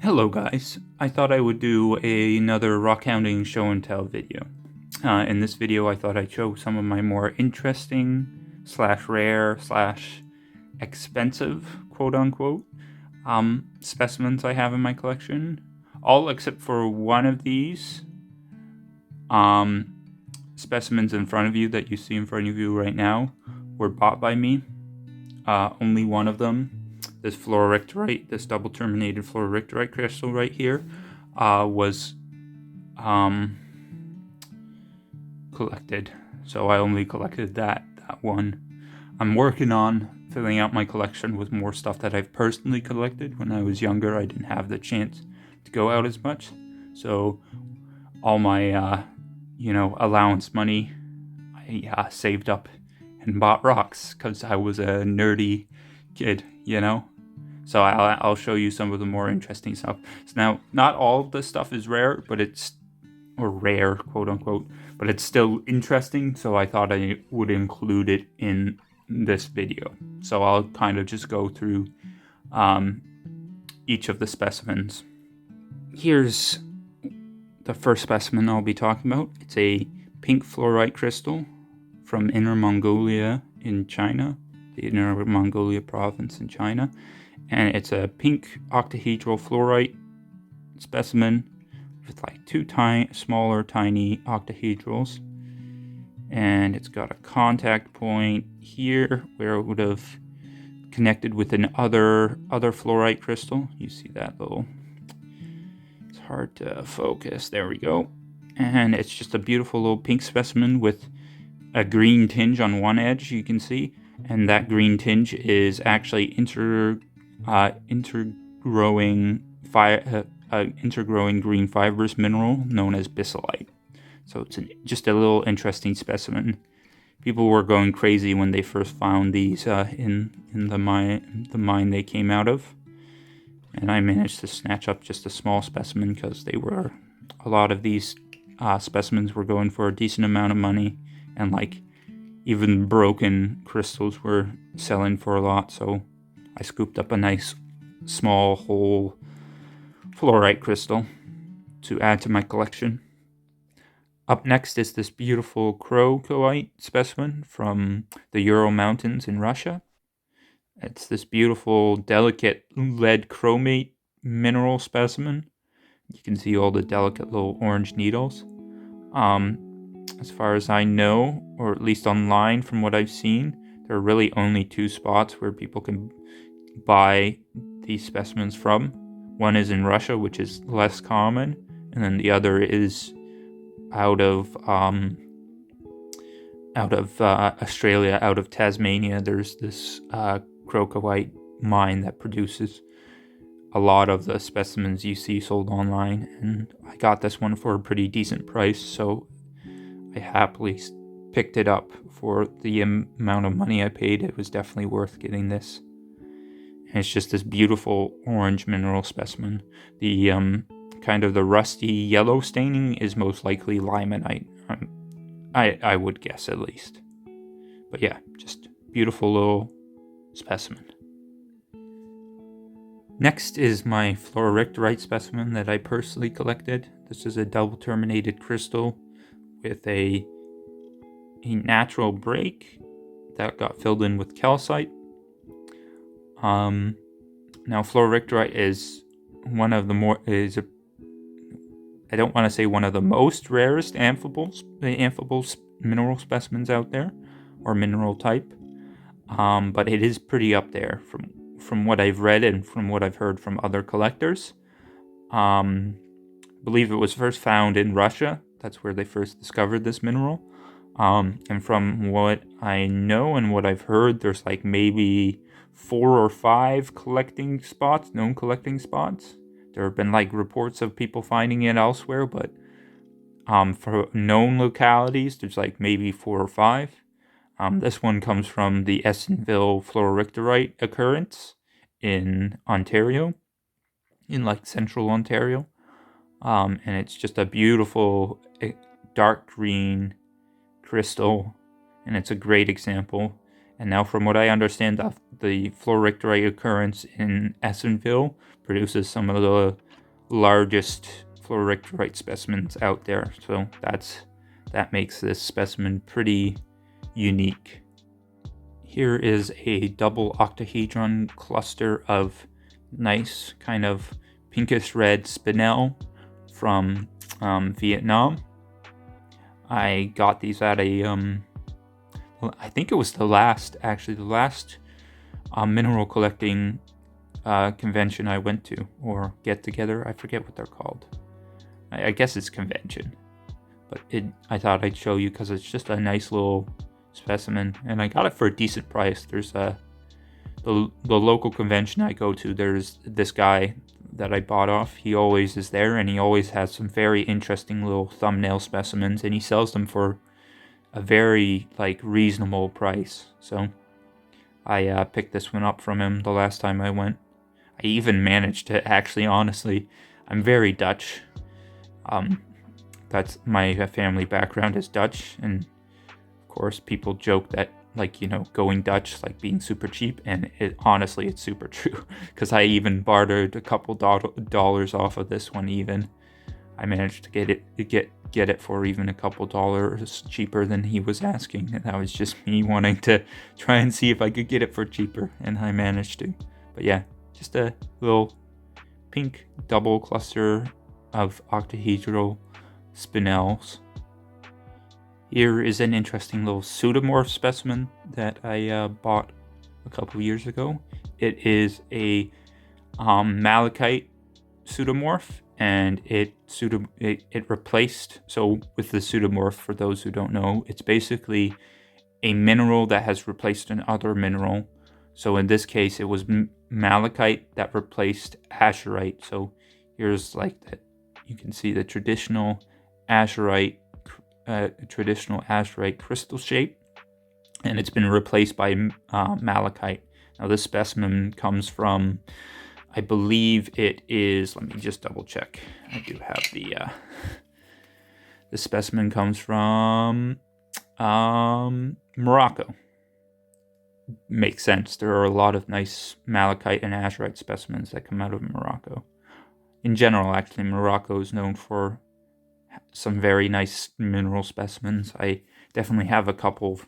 Hello guys, I thought I would do another rockhounding show and tell video. In this video I thought I'd show some of my more interesting / rare / expensive quote unquote specimens I have in my collection. All except for one of these specimens in front of you that you see in front of you right now were bought by me. Only one of them, this Fluoro-richterite, this double terminated Fluoro-richterite crystal right here, was collected. So I only collected that one. I'm working on filling out my collection with more stuff that I've personally collected. When I was younger, I didn't have the chance to go out as much. So all my, allowance money, I saved up and bought rocks because I was a nerdy kid, So I'll show you some of the more interesting stuff. So now, not all of this stuff is rare, or rare, quote unquote, but it's still interesting, so I thought I would include it in this video. So I'll kind of just go through each of the specimens. Here's the first specimen I'll be talking about. It's a pink fluorite crystal from Inner Mongolia in China, the Inner Mongolia province in China. And it's a pink octahedral fluorite specimen with like two smaller tiny octahedrals. And it's got a contact point here where it would have connected with another fluorite crystal. You see that little, it's hard to focus, there we go. And it's just a beautiful little pink specimen with a green tinge on one edge, you can see. And that green tinge is actually intergrowing green fibrous mineral known as bisylite. So it's just a little interesting specimen. People were going crazy when they first found these in the mine they came out of, and I managed to snatch up just a small specimen because a lot of these specimens were going for a decent amount of money, and like even broken crystals were selling for a lot. So I scooped up a nice small whole fluorite crystal to add to my collection. Up next is this beautiful Crocoite specimen from the Ural Mountains in Russia. It's this beautiful, delicate lead chromate mineral specimen. You can see all the delicate little orange needles. As far as I know, or at least online from what I've seen, there are really only two spots where people can buy these specimens from. One is in Russia, which is less common, and then the other is out of Australia, out of Tasmania. There's this Crocoite mine that produces a lot of the specimens you see sold online, and I got this one for a pretty decent price, so I happily picked it up for the amount of money I paid. It was definitely worth getting this. And it's just this beautiful orange mineral specimen. The kind of the rusty yellow staining is most likely limonite. I would guess, at least. But yeah, just beautiful little specimen. Next is my Fluoro-richterite specimen that I personally collected. This is a double terminated crystal with a natural break that got filled in with calcite. Now Fluoro-richterite is one of the I don't want to say one of the most rarest amphibole mineral specimens out there, or mineral type, but it is pretty up there from what I've read and from what I've heard from other collectors. Believe it was first found in Russia. That's where they first discovered this mineral. And from what I know and what I've heard, there's like maybe 4 or 5 known collecting spots. There have been like reports of people finding it elsewhere, but for known localities, there's like maybe 4 or 5. This one comes from the Essenville Fluoro-richterite occurrence in Ontario, in like central Ontario. And it's just a beautiful dark green crystal, and it's a great example. And now, from what I understand, the Fluoro-richterite occurrence in Essenville produces some of the largest Fluoro-richterite specimens out there. So that makes this specimen pretty unique. Here is a double octahedron cluster of nice kind of pinkish red spinel from Vietnam. I got these at a I think it was the last mineral collecting convention I went to, or get together. I forget what they're called. I guess it's convention, but I thought I'd show you because it's just a nice little specimen, and I got it for a decent price. There's the local convention I go to. There's this guy that I bought off. He always is there, and he always has some very interesting little thumbnail specimens, and he sells them for a very reasonable price. So I picked this one up from him the last time I went. I even managed to actually, honestly, I'm very Dutch. That's my family background is Dutch, and of course people joke that going Dutch being super cheap, and honestly it's super true, because I even bartered a couple dollars off of this one. Even I managed to get it for even a couple dollars cheaper than he was asking, and that was just me wanting to try and see if I could get it for cheaper, and I managed to. But yeah, just a little pink double cluster of octahedral spinels. Here is an interesting little pseudomorph specimen that I bought a couple years ago. It is a Malachite Pseudomorph, and it replaced, so with the pseudomorph, for those who don't know, it's basically a mineral that has replaced another mineral. So in this case, it was malachite that replaced azurite. So here's you can see the traditional azurite crystal shape, and it's been replaced by malachite. Now this specimen comes from, I believe it is, let me just double check. I do have the specimen comes from Morocco. Makes sense. There are a lot of nice malachite and azurite specimens that come out of Morocco. In general, actually, Morocco is known for some very nice mineral specimens. I definitely have a couple of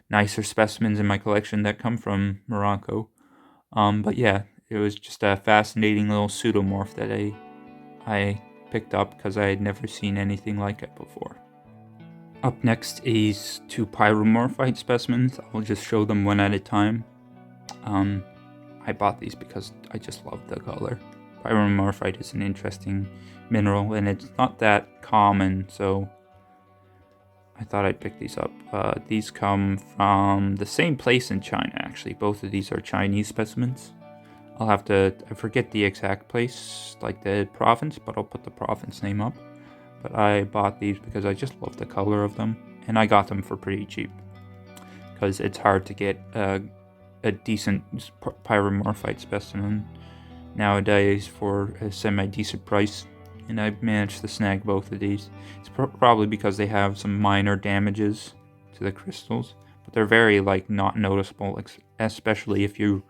nicer specimens in my collection that come from Morocco. But yeah, it was just a fascinating little pseudomorph that I picked up because I had never seen anything like it before. Up next is two Pyromorphite specimens. I'll just show them one at a time. I bought these because I just love the color. Pyromorphite is an interesting mineral, and it's not that common, so I thought I'd pick these up. These come from the same place in China, actually. Both of these are Chinese specimens. I forget the exact place, the province, but I'll put the province name up. But I bought these because I just love the color of them, and I got them for pretty cheap, because it's hard to get a decent Pyromorphite specimen nowadays for a semi-decent price, and I managed to snag both of these. It's probably because they have some minor damages to the crystals, but they're very not noticeable, especially if you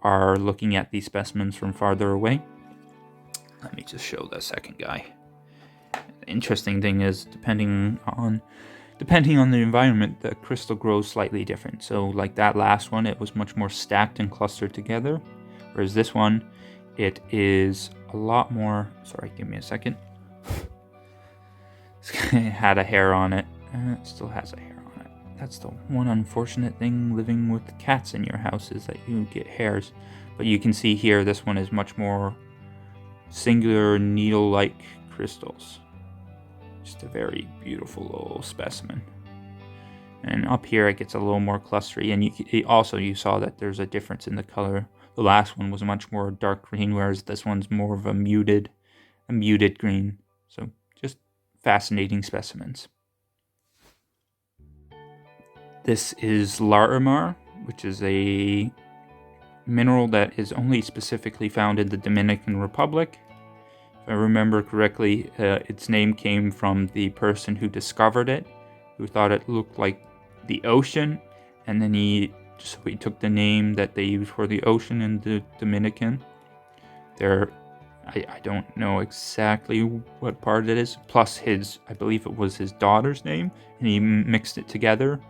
are looking at these specimens from farther away. Let me just show the second guy. The interesting thing is, depending on the environment, the crystal grows slightly different. So that last one, it was much more stacked and clustered together, whereas this one, it is a lot more, sorry, give me a second. It had a hair on it. It still has a hair on it. That's the one unfortunate thing living with cats in your house, is that you get hairs. But you can see here, this one is much more singular needle-like crystals. Just a very beautiful little specimen. And up here it gets a little more clustery, and you saw that there's a difference in the color. The last one was much more dark green, whereas this one's more of a muted green. So just fascinating specimens. This is Larimar, which is a mineral that is only specifically found in the Dominican Republic. If I remember correctly, its name came from the person who discovered it, who thought it looked like the ocean, and then he took the name that they use for the ocean in the Dominican. I don't know exactly what part it is. Plus I believe it was his daughter's name, and he mixed it together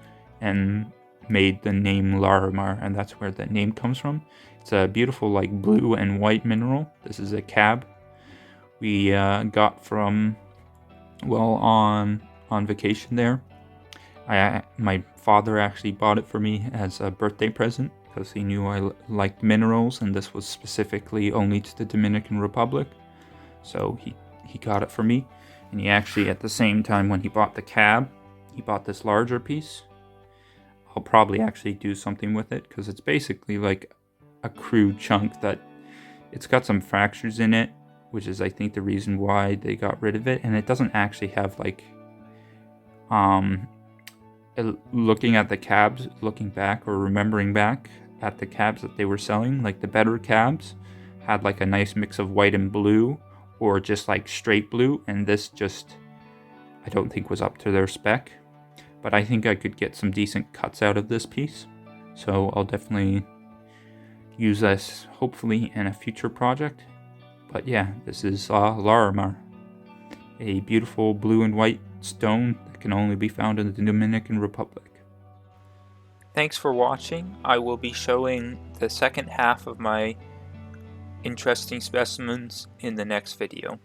and made the name Larimar, and that's where the name comes from. It's a beautiful like blue and white mineral. This is a cab we got from, well, on vacation there. My father actually bought it for me as a birthday present because he knew I liked minerals, and this was specifically only to the Dominican Republic. So he got it for me, and he actually, at the same time when he bought the cab, he bought this larger piece. I'll probably actually do something with it because it's basically like a crude chunk that it's got some fractures in it, which is I think the reason why they got rid of it. And it doesn't actually have like looking at the cabs, looking back or remembering back at the cabs that they were selling, like the better cabs had like a nice mix of white and blue, or just like straight blue, and this just I don't think was up to their spec. But I think I could get some decent cuts out of this piece, so I'll definitely use this hopefully in a future project. But yeah, this is Larimar, a beautiful blue and white stone that can only be found in the Dominican Republic. Thanks for watching. I will be showing the second half of my interesting specimens in the next video.